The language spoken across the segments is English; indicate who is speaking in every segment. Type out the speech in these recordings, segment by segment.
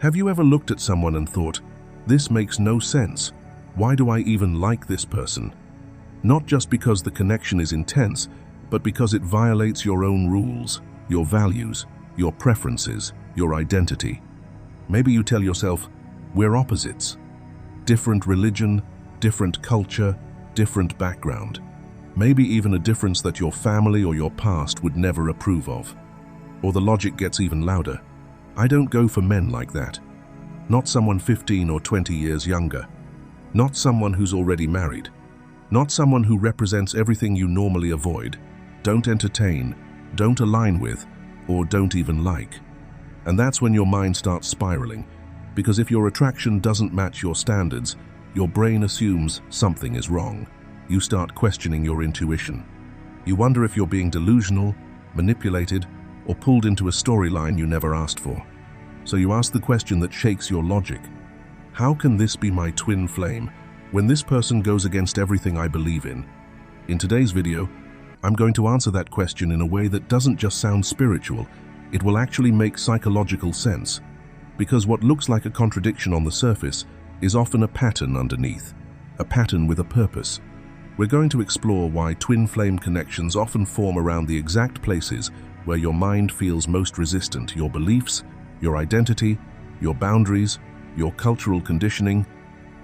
Speaker 1: Have you ever looked at someone and thought, this makes no sense? Why do I even like this person? Not just because the connection is intense, but because it violates your own rules, your values, your preferences, your identity. Maybe you tell yourself, we're opposites. Different religion, different culture, different background. Maybe even a difference that your family or your past would never approve of. Or the logic gets even louder. I don't go for men like that. Not someone 15 or 20 years younger. Not someone who's already married. Not someone who represents everything you normally avoid, don't entertain, don't align with, or don't even like. And that's when your mind starts spiraling, because if your attraction doesn't match your standards, your brain assumes something is wrong. You start questioning your intuition. You wonder if you're being delusional, manipulated, or pulled into a storyline you never asked for. So you ask the question that shakes your logic. How can this be my twin flame when this person goes against everything I believe in? In today's video, I'm going to answer that question in a way that doesn't just sound spiritual, it will actually make psychological sense. Because what looks like a contradiction on the surface is often a pattern underneath, a pattern with a purpose. We're going to explore why twin flame connections often form around the exact places where your mind feels most resistant, your beliefs, your identity, your boundaries, your cultural conditioning,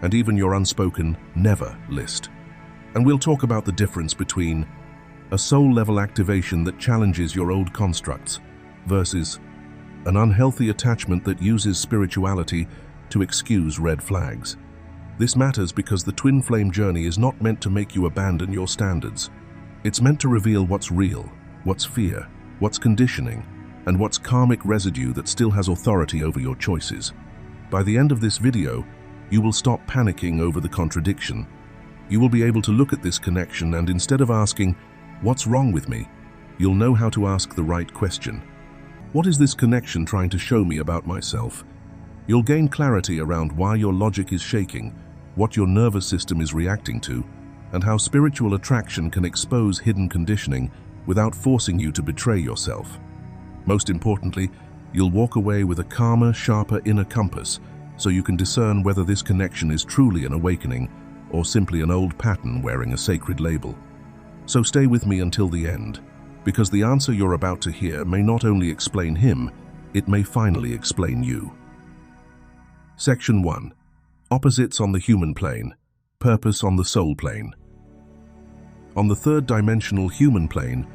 Speaker 1: and even your unspoken never list. And we'll talk about the difference between a soul-level activation that challenges your old constructs versus an unhealthy attachment that uses spirituality to excuse red flags. This matters because the twin flame journey is not meant to make you abandon your standards. It's meant to reveal what's real, what's fear, what's conditioning, and what's karmic residue that still has authority over your choices. By the end of this video, you will stop panicking over the contradiction. You will be able to look at this connection and instead of asking, what's wrong with me? You'll know how to ask the right question. What is this connection trying to show me about myself? You'll gain clarity around why your logic is shaking, what your nervous system is reacting to, and how spiritual attraction can expose hidden conditioning without forcing you to betray yourself. Most importantly, you'll walk away with a calmer, sharper inner compass so you can discern whether this connection is truly an awakening or simply an old pattern wearing a sacred label. So stay with me until the end, because the answer you're about to hear may not only explain him, it may finally explain you. Section 1. Opposites on the human plane, purpose on the soul plane. On the third-dimensional human plane,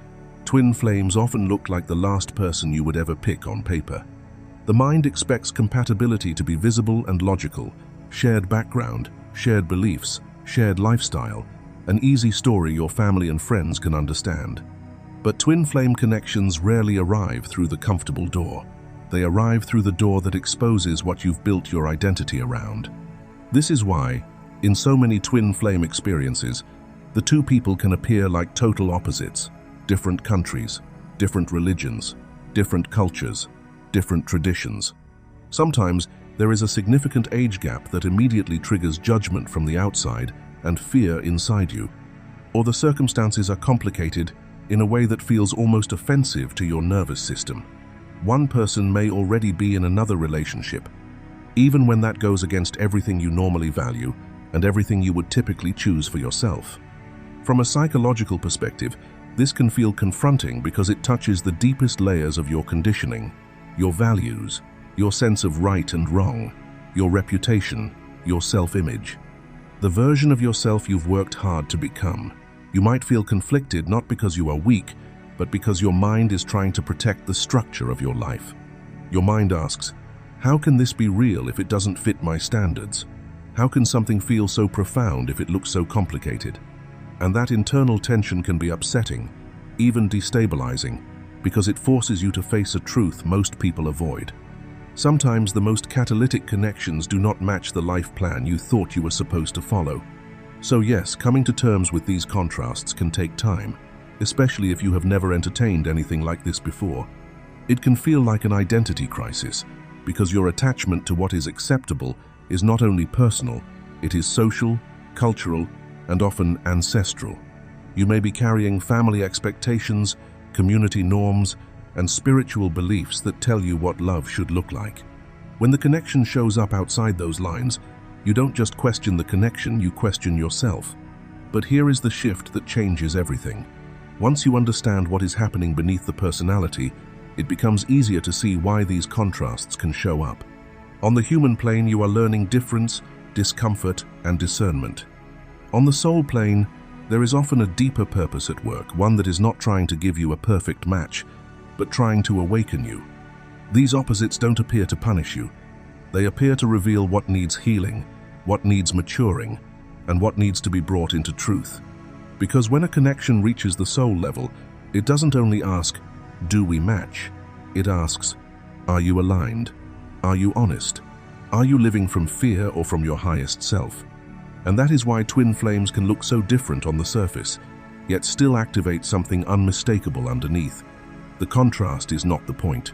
Speaker 1: twin flames often look like the last person you would ever pick on paper. The mind expects compatibility to be visible and logical, shared background, shared beliefs, shared lifestyle, an easy story your family and friends can understand. But twin flame connections rarely arrive through the comfortable door. They arrive through the door that exposes what you've built your identity around. This is why, in so many twin flame experiences, the two people can appear like total opposites, different countries, different religions, different cultures, different traditions. Sometimes there is a significant age gap that immediately triggers judgment from the outside and fear inside you, or the circumstances are complicated in a way that feels almost offensive to your nervous system. One person may already be in another relationship, even when that goes against everything you normally value and everything you would typically choose for yourself. From a psychological perspective, this can feel confronting because it touches the deepest layers of your conditioning, your values, your sense of right and wrong, your reputation, your self-image. The version of yourself you've worked hard to become. You might feel conflicted not because you are weak, but because your mind is trying to protect the structure of your life. Your mind asks, how can this be real if it doesn't fit my standards? How can something feel so profound if it looks so complicated? And that internal tension can be upsetting, even destabilizing, because it forces you to face a truth most people avoid. Sometimes the most catalytic connections do not match the life plan you thought you were supposed to follow. So yes, coming to terms with these contrasts can take time, especially if you have never entertained anything like this before. It can feel like an identity crisis, because your attachment to what is acceptable is not only personal, it is social, cultural, and often ancestral. You may be carrying family expectations, community norms, and spiritual beliefs that tell you what love should look like. When the connection shows up outside those lines, you don't just question the connection, you question yourself. But here is the shift that changes everything. Once you understand what is happening beneath the personality, it becomes easier to see why these contrasts can show up. On the human plane, you are learning difference, discomfort, and discernment. On the soul plane, there is often a deeper purpose at work, one that is not trying to give you a perfect match, but trying to awaken you. These opposites don't appear to punish you. They appear to reveal what needs healing, what needs maturing, and what needs to be brought into truth. Because when a connection reaches the soul level, it doesn't only ask, do we match? It asks, are you aligned? Are you honest? Are you living from fear or from your highest self? And that is why twin flames can look so different on the surface, yet still activate something unmistakable underneath. The contrast is not the point.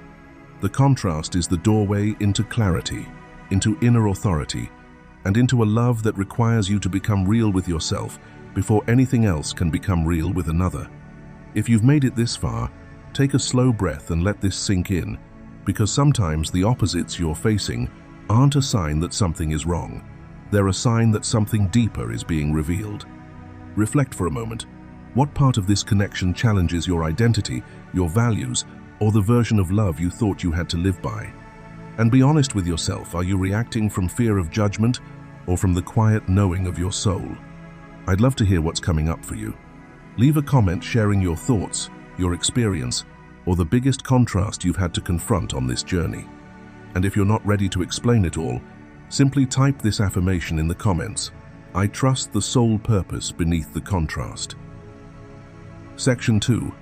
Speaker 1: The contrast is the doorway into clarity, into inner authority, and into a love that requires you to become real with yourself before anything else can become real with another. If you've made it this far, take a slow breath and let this sink in, because sometimes the opposites you're facing aren't a sign that something is wrong. They're a sign that something deeper is being revealed. Reflect for a moment. What part of this connection challenges your identity, your values, or the version of love you thought you had to live by? And be honest with yourself. Are you reacting from fear of judgment or from the quiet knowing of your soul? I'd love to hear what's coming up for you. Leave a comment sharing your thoughts, your experience, or the biggest contrast you've had to confront on this journey. And if you're not ready to explain it all, simply type this affirmation in the comments. I trust the soul purpose beneath the contrast. Section 2.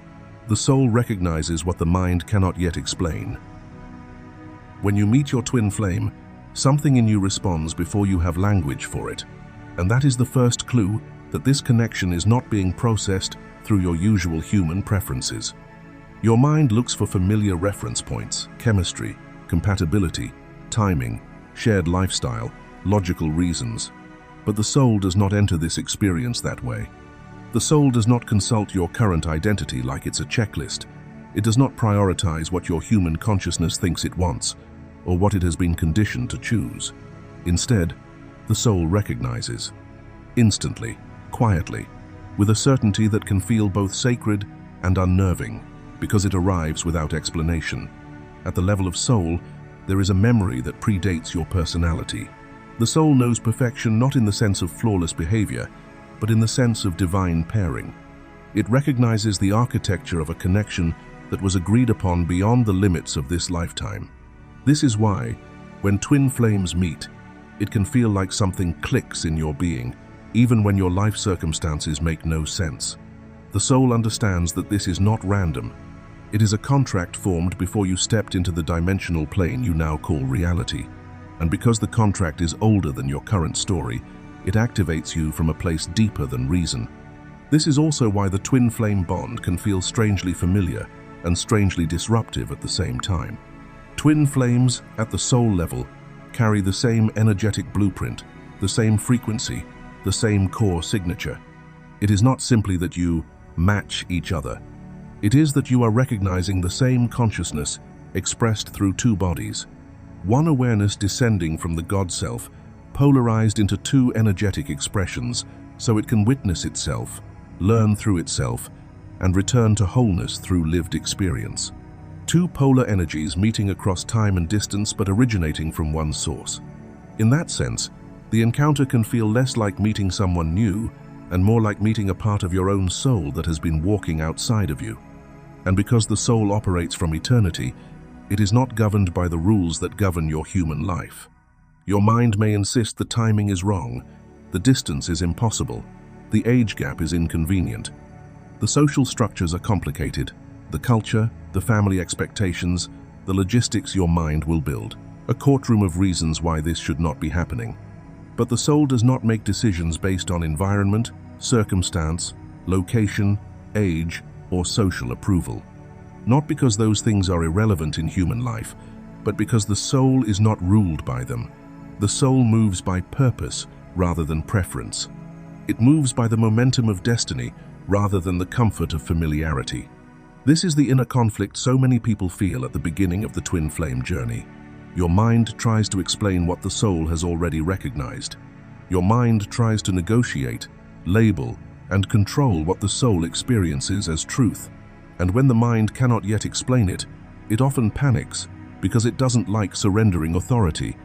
Speaker 1: The soul recognizes what the mind cannot yet explain. When you meet your twin flame, something in you responds before you have language for it. And that is the first clue that this connection is not being processed through your usual human preferences. Your mind looks for familiar reference points, chemistry, compatibility, timing, shared lifestyle, logical reasons. But the soul does not enter this experience that way. The soul does not consult your current identity like it's a checklist. It does not prioritize what your human consciousness thinks it wants, or what it has been conditioned to choose. Instead, the soul recognizes, instantly, quietly, with a certainty that can feel both sacred and unnerving, because it arrives without explanation. At the level of soul, there is a memory that predates your personality. The soul knows perfection not in the sense of flawless behavior, but in the sense of divine pairing. It recognizes the architecture of a connection that was agreed upon beyond the limits of this lifetime. This is why, when twin flames meet, it can feel like something clicks in your being, even when your life circumstances make no sense. The soul understands that this is not random. It is a contract formed before you stepped into the dimensional plane you now call reality. And because the contract is older than your current story, it activates you from a place deeper than reason. This is also why the twin flame bond can feel strangely familiar and strangely disruptive at the same time. Twin flames, at the soul level, carry the same energetic blueprint, the same frequency, the same core signature. It is not simply that you match each other. It is that you are recognizing the same consciousness expressed through two bodies. One awareness descending from the God Self, polarized into two energetic expressions so it can witness itself, learn through itself, and return to wholeness through lived experience. Two polar energies meeting across time and distance but originating from one source. In that sense, the encounter can feel less like meeting someone new and more like meeting a part of your own soul that has been walking outside of you. And because the soul operates from eternity, it is not governed by the rules that govern your human life. Your mind may insist the timing is wrong, the distance is impossible, the age gap is inconvenient. The social structures are complicated, the culture, the family expectations, the logistics your mind will build. A courtroom of reasons why this should not be happening. But the soul does not make decisions based on environment, circumstance, location, age, or social approval. Not because those things are irrelevant in human life, but because the soul is not ruled by them. The soul moves by purpose rather than preference. It moves by the momentum of destiny rather than the comfort of familiarity. This is the inner conflict so many people feel at the beginning of the twin flame journey. Your mind tries to explain what the soul has already recognized. Your mind tries to negotiate, label, and control what the soul experiences as truth. And when the mind cannot yet explain it, it often panics because it doesn't like surrendering authority.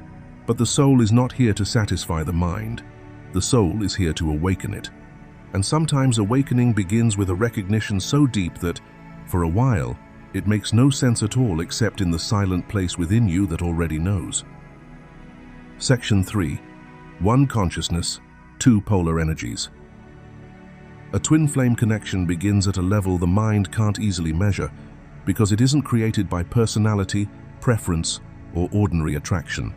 Speaker 1: But the soul is not here to satisfy the mind. The soul is here to awaken it. And sometimes awakening begins with a recognition so deep that, for a while, it makes no sense at all except in the silent place within you that already knows. Section 3. One consciousness, two polar energies. A twin flame connection begins at a level the mind can't easily measure because it isn't created by personality, preference, or ordinary attraction.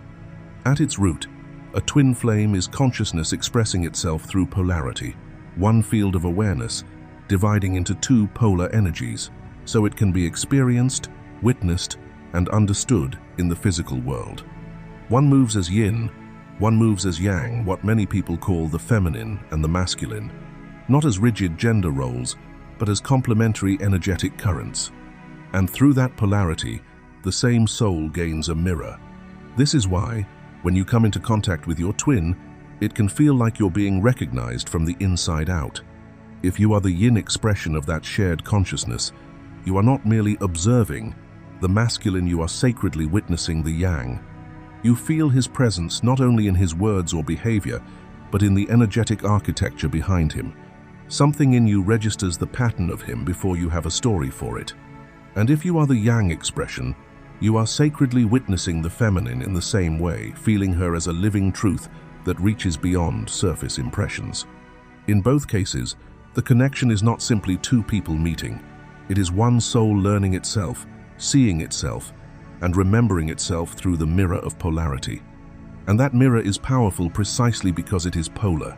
Speaker 1: At its root, a twin flame is consciousness expressing itself through polarity, one field of awareness dividing into two polar energies, so it can be experienced, witnessed, and understood in the physical world. One moves as yin, one moves as yang, what many people call the feminine and the masculine, not as rigid gender roles, but as complementary energetic currents. And through that polarity, the same soul gains a mirror. This is why, when you come into contact with your twin, it can feel like you're being recognized from the inside out. If you are the yin expression of that shared consciousness, you are not merely observing the masculine, you are sacredly witnessing the yang. You feel his presence not only in his words or behavior, but in the energetic architecture behind him. Something in you registers the pattern of him before you have a story for it. And if you are the yang expression, you are sacredly witnessing the feminine in the same way, feeling her as a living truth that reaches beyond surface impressions. In both cases, the connection is not simply two people meeting. It is one soul learning itself, seeing itself, and remembering itself through the mirror of polarity. And that mirror is powerful precisely because it is polar.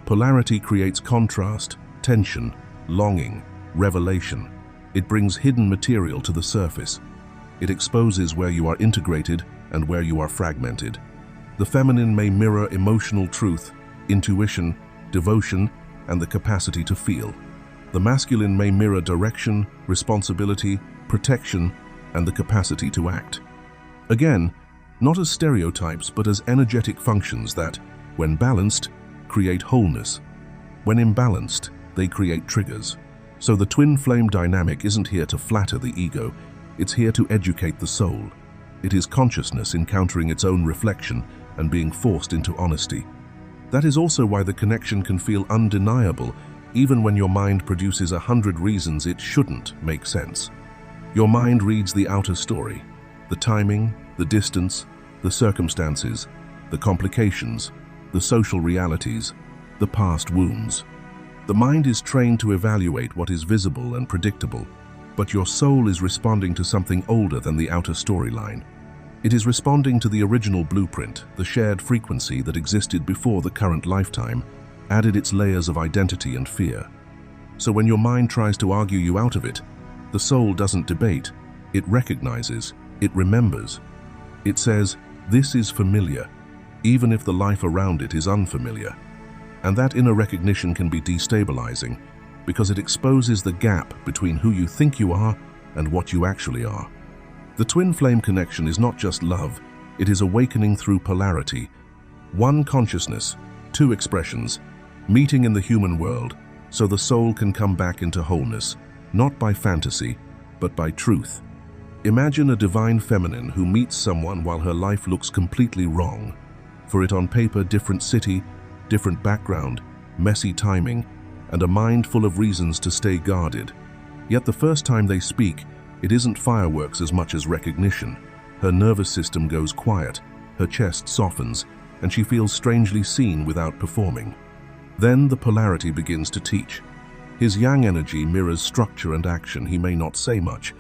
Speaker 1: Polarity creates contrast, tension, longing, revelation. It brings hidden material to the surface. It exposes where you are integrated and where you are fragmented. The feminine may mirror emotional truth, intuition, devotion, and the capacity to feel. The masculine may mirror direction, responsibility, protection, and the capacity to act. Again, not as stereotypes, but as energetic functions that, when balanced, create wholeness. When imbalanced, they create triggers. So the twin flame dynamic isn't here to flatter the ego, it's here to educate the soul. It is consciousness encountering its own reflection and being forced into honesty. That is also why the connection can feel undeniable, even when your mind produces 100 reasons it shouldn't make sense. Your mind reads the outer story, the timing, the distance, the circumstances, the complications, the social realities, the past wounds. The mind is trained to evaluate what is visible and predictable, but your soul is responding to something older than the outer storyline. It is responding to the original blueprint, the shared frequency that existed before the current lifetime, added its layers of identity and fear. So when your mind tries to argue you out of it, the soul doesn't debate, it recognizes, it remembers. It says, this is familiar, even if the life around it is unfamiliar. And that inner recognition can be destabilizing because it exposes the gap between who you think you are and what you actually are. The twin flame connection is not just love, it is awakening through polarity. One consciousness, two expressions, meeting in the human world so the soul can come back into wholeness, not by fantasy, but by truth. Imagine a divine feminine who meets someone while her life looks completely wrong. For it on paper, different city, different background, messy timing, and a mind full of reasons to stay guarded. Yet the first time they speak, it isn't fireworks as much as recognition. Her nervous system goes quiet, her chest softens, and she feels strangely seen without performing. Then the polarity begins to teach. His yang energy mirrors structure and action. He may not say much,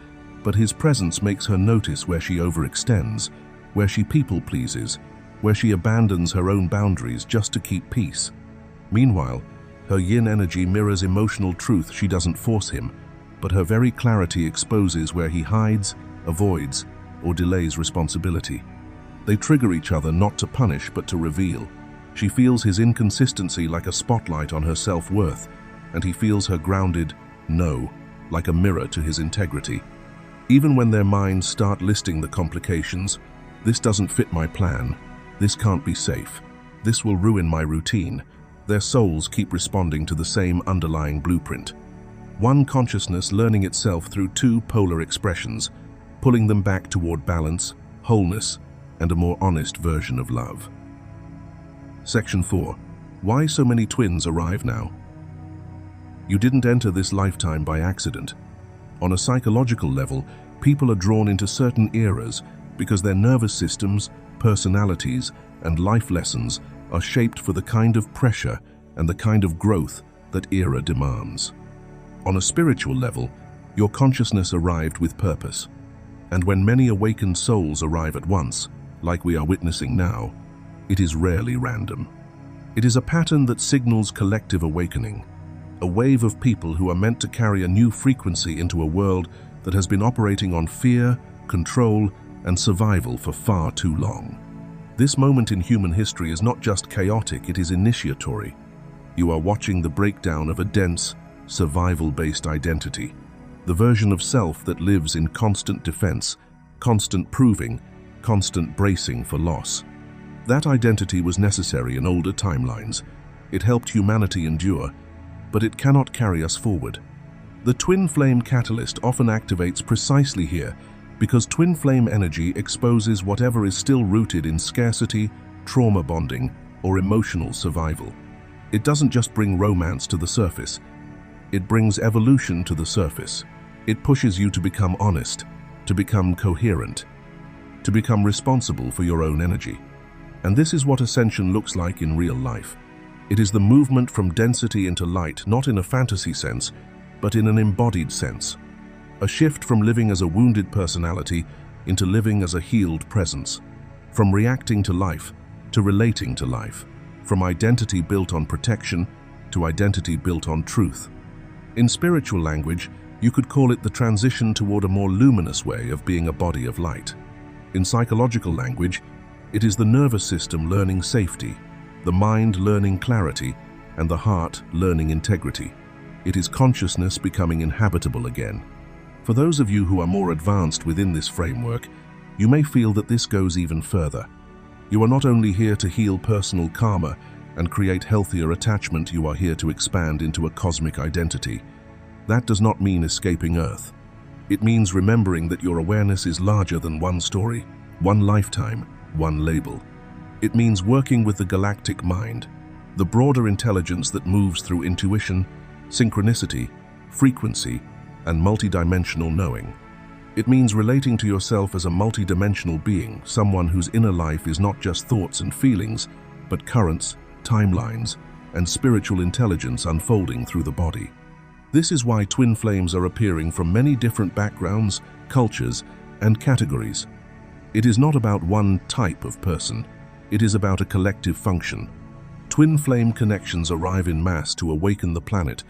Speaker 1: but his presence makes her notice where she overextends, where she people pleases, where she abandons her own boundaries just to keep peace. Meanwhile, her yin energy mirrors emotional truth. She doesn't force him, but her very clarity exposes where he hides, avoids, or delays responsibility. They trigger each other not to punish but to reveal. She feels his inconsistency like a spotlight on her self-worth, and he feels her grounded no like a mirror to his integrity. Even when their minds start listing the complications, This doesn't fit my plan. This can't be safe. This will ruin my routine. Their souls keep responding to the same underlying blueprint. One consciousness learning itself through two polar expressions, pulling them back toward balance, wholeness, and a more honest version of love. Section 4. Why so many twins arrive now? You didn't enter this lifetime by accident. On a psychological level, people are drawn into certain eras because their nervous systems, personalities, and life lessons are shaped for the kind of pressure and the kind of growth that era demands. On a spiritual level, your consciousness arrived with purpose. And when many awakened souls arrive at once, like we are witnessing now, it is rarely random. It is a pattern that signals collective awakening, a wave of people who are meant to carry a new frequency into a world that has been operating on fear, control, and survival for far too long. This moment in human history is not just chaotic, it is initiatory. You are watching the breakdown of a dense, survival-based identity, the version of self that lives in constant defense, constant proving, constant bracing for loss. That identity was necessary in older timelines. It helped humanity endure, but it cannot carry us forward. The twin flame catalyst often activates precisely here because twin flame energy exposes whatever is still rooted in scarcity, trauma bonding, or emotional survival. It doesn't just bring romance to the surface, it brings evolution to the surface. It pushes you to become honest, to become coherent, to become responsible for your own energy. And this is what ascension looks like in real life. It is the movement from density into light, not in a fantasy sense, but in an embodied sense. A shift from living as a wounded personality into living as a healed presence. From reacting to life to relating to life. From identity built on protection to identity built on truth. In spiritual language, you could call it the transition toward a more luminous way of being a body of light. In psychological language, it is the nervous system learning safety, the mind learning clarity, and the heart learning integrity. It is consciousness becoming inhabitable again. For those of you who are more advanced within this framework, you may feel that this goes even further. You are not only here to heal personal karma and create healthier attachment, you are here to expand into a cosmic identity. That does not mean escaping Earth. It means remembering that your awareness is larger than one story, one lifetime, one label. It means working with the galactic mind, the broader intelligence that moves through intuition, synchronicity, frequency, and multidimensional knowing. It means relating to yourself as a multidimensional being, someone whose inner life is not just thoughts and feelings, but currents, timelines, and spiritual intelligence unfolding through the body. This is why twin flames are appearing from many different backgrounds, cultures, and categories. It is not about one type of person. It is about a collective function. Twin flame connections arrive in mass to awaken the planet,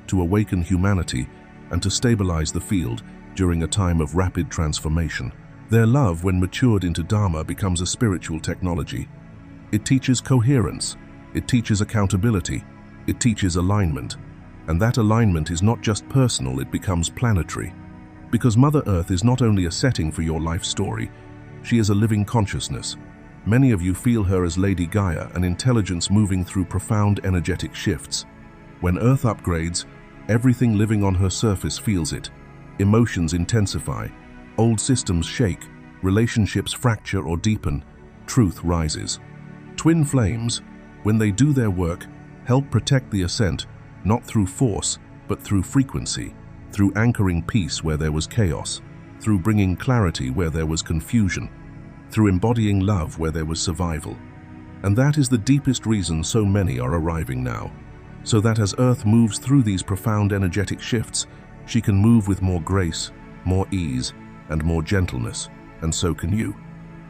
Speaker 1: to awaken humanity, and to stabilize the field during a time of rapid transformation. Their love, when matured into Dharma, becomes a spiritual technology. It teaches coherence, it teaches accountability, it teaches alignment. And that alignment is not just personal, it becomes planetary. Because Mother Earth is not only a setting for your life story, she is a living consciousness. Many of you feel her as Lady Gaia, an intelligence moving through profound energetic shifts. When Earth upgrades, everything living on her surface feels it. Emotions intensify, old systems shake, relationships fracture or deepen, truth rises. Twin flames, when they do their work, help protect the ascent, not through force, but through frequency, through anchoring peace where there was chaos, through bringing clarity where there was confusion, through embodying love where there was survival. And that is the deepest reason so many are arriving now, so that as Earth moves through these profound energetic shifts, she can move with more grace, more ease, and more gentleness, and so can you.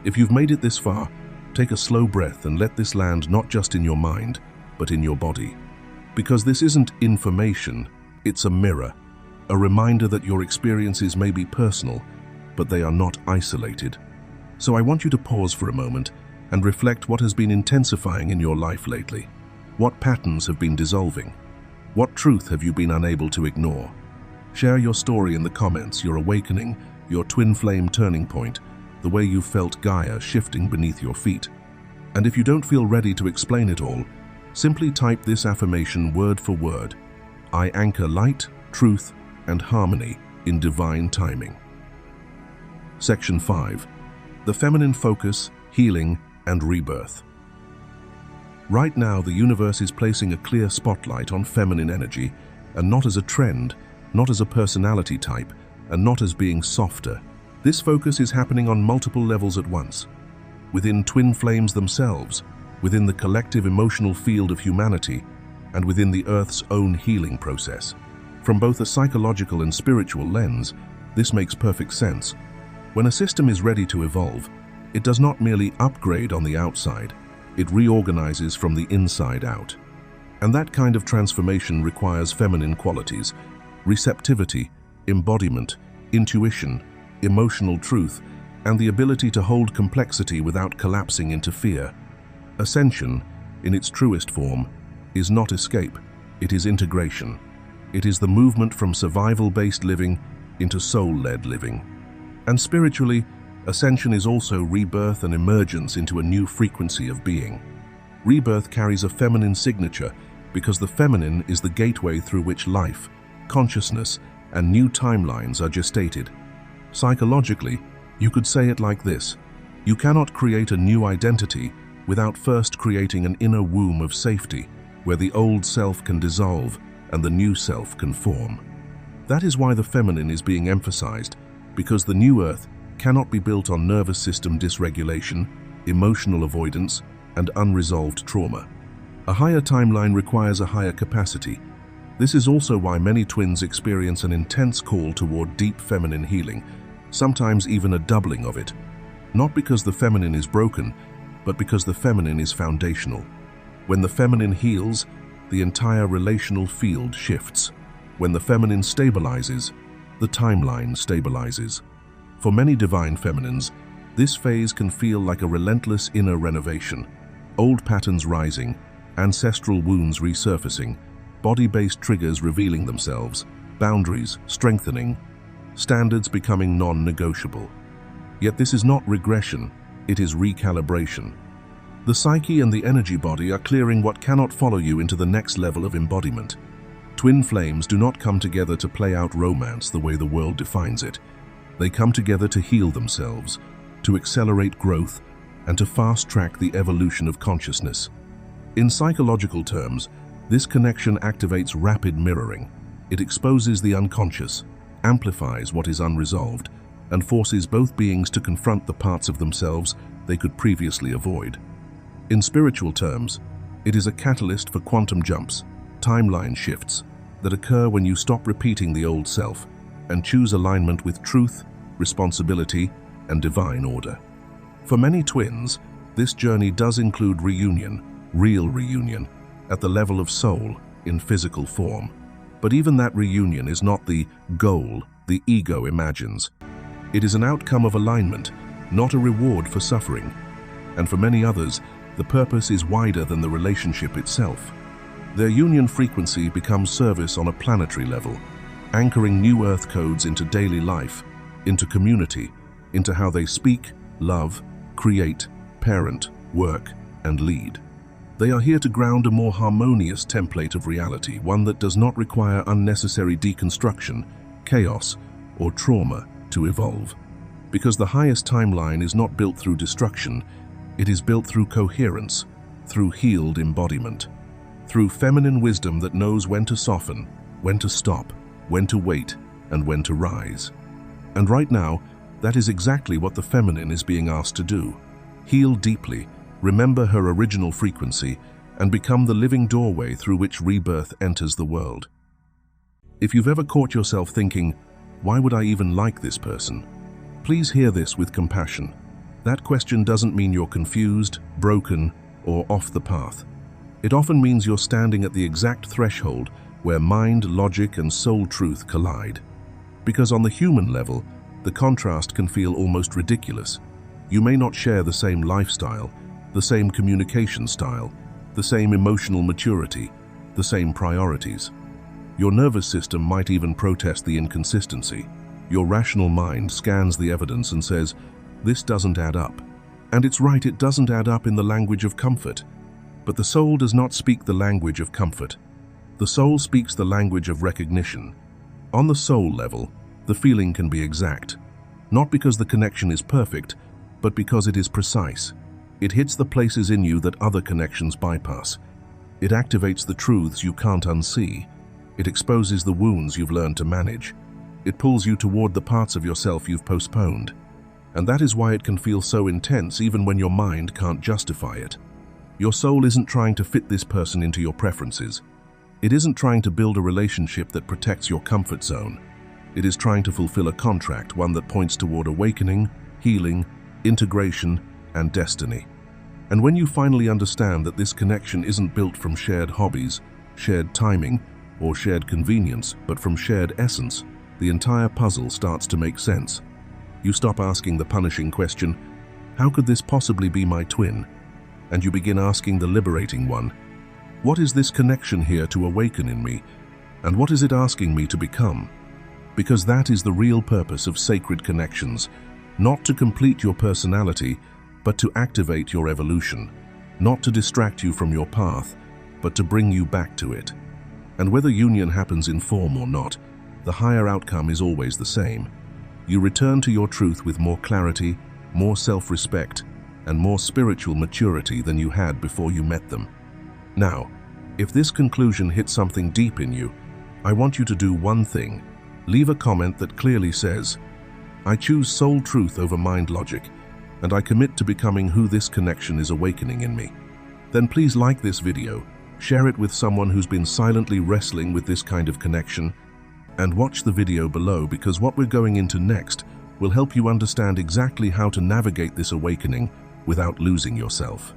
Speaker 1: If you've made it this far, take a slow breath and let this land not just in your mind, but in your body. Because this isn't information, it's a mirror, a reminder that your experiences may be personal, but they are not isolated. So I want you to pause for a moment and reflect what has been intensifying in your life lately. What patterns have been dissolving? What truth have you been unable to ignore? Share your story in the comments, your awakening, your twin flame turning point, the way you felt Gaia shifting beneath your feet. And if you don't feel ready to explain it all, simply type this affirmation word for word. I anchor light, truth, and harmony in divine timing. Section 5. The feminine focus, healing, and rebirth. Right now, the universe is placing a clear spotlight on feminine energy, and not as a trend, not as a personality type, and not as being softer. This focus is happening on multiple levels at once. Within twin flames themselves, within the collective emotional field of humanity, and within the Earth's own healing process. From both a psychological and spiritual lens, this makes perfect sense. When a system is ready to evolve, it does not merely upgrade on the outside, it reorganizes from the inside out. And that kind of transformation requires feminine qualities: receptivity, embodiment, intuition, emotional truth, and the ability to hold complexity without collapsing into fear. Ascension, in its truest form, is not escape, it is integration. It is the movement from survival-based living into soul-led living. And spiritually, ascension is also rebirth and emergence into a new frequency of being. Rebirth carries a feminine signature because the feminine is the gateway through which life, consciousness, and new timelines are gestated. Psychologically, you could say it like this: you cannot create a new identity without first creating an inner womb of safety, where the old self can dissolve and the new self can form. That is why the feminine is being emphasized, because the new Earth cannot be built on nervous system dysregulation, emotional avoidance, and unresolved trauma. A higher timeline requires a higher capacity. This is also why many twins experience an intense call toward deep feminine healing, sometimes even a doubling of it. Not because the feminine is broken, but because the feminine is foundational. When the feminine heals, the entire relational field shifts. When the feminine stabilizes, the timeline stabilizes. For many divine feminines, this phase can feel like a relentless inner renovation. Old patterns rising, ancestral wounds resurfacing, body-based triggers revealing themselves, boundaries strengthening, standards becoming non-negotiable. Yet this is not regression, it is recalibration. The psyche and the energy body are clearing what cannot follow you into the next level of embodiment. Twin flames do not come together to play out romance the way the world defines it. They come together to heal themselves, to accelerate growth, and to fast-track the evolution of consciousness. In psychological terms, this connection activates rapid mirroring. It exposes the unconscious, amplifies what is unresolved, and forces both beings to confront the parts of themselves they could previously avoid. In spiritual terms, it is a catalyst for quantum jumps, timeline shifts, that occur when you stop repeating the old self and choose alignment with truth, responsibility, and divine order. For many twins, this journey does include reunion, real reunion, at the level of soul, in physical form. But even that reunion is not the goal the ego imagines. It is an outcome of alignment, not a reward for suffering. And for many others, the purpose is wider than the relationship itself. Their union frequency becomes service on a planetary level, anchoring new Earth codes into daily life, into community, into how they speak, love, create, parent, work, and lead. They are here to ground a more harmonious template of reality, one that does not require unnecessary deconstruction, chaos, or trauma to evolve. Because the highest timeline is not built through destruction, it is built through coherence, through healed embodiment, through feminine wisdom that knows when to soften, when to stop, when to wait, and when to rise. And right now, that is exactly what the feminine is being asked to do. Heal deeply, remember her original frequency, and become the living doorway through which rebirth enters the world. If you've ever caught yourself thinking, why would I even like this person? Please hear this with compassion. That question doesn't mean you're confused, broken, or off the path. It often means you're standing at the exact threshold where mind, logic, and soul truth collide. Because on the human level, the contrast can feel almost ridiculous. You may not share the same lifestyle, the same communication style, the same emotional maturity, the same priorities. Your nervous system might even protest the inconsistency. Your rational mind scans the evidence and says, This doesn't add up. And it's right, it doesn't add up in the language of comfort. But the soul does not speak the language of comfort. The soul speaks the language of recognition. On the soul level, the feeling can be exact. Not because the connection is perfect, but because it is precise. It hits the places in you that other connections bypass. It activates the truths you can't unsee. It exposes the wounds you've learned to manage. It pulls you toward the parts of yourself you've postponed. And that is why it can feel so intense even when your mind can't justify it. Your soul isn't trying to fit this person into your preferences. It isn't trying to build a relationship that protects your comfort zone. It is trying to fulfill a contract, one that points toward awakening, healing, integration, and destiny. And when you finally understand that this connection isn't built from shared hobbies, shared timing, or shared convenience, but from shared essence, the entire puzzle starts to make sense. You stop asking the punishing question, how could this possibly be my twin? And you begin asking the liberating one, what is this connection here to awaken in me? And what is it asking me to become? Because that is the real purpose of sacred connections, not to complete your personality, but to activate your evolution, not to distract you from your path, but to bring you back to it. And whether union happens in form or not, the higher outcome is always the same. You return to your truth with more clarity, more self-respect, and more spiritual maturity than you had before you met them. Now, if this conclusion hits something deep in you, I want you to do one thing. Leave a comment that clearly says, I choose soul truth over mind logic, and I commit to becoming who this connection is awakening in me. Then please like this video, share it with someone who's been silently wrestling with this kind of connection, and watch the video below, because what we're going into next will help you understand exactly how to navigate this awakening without losing yourself.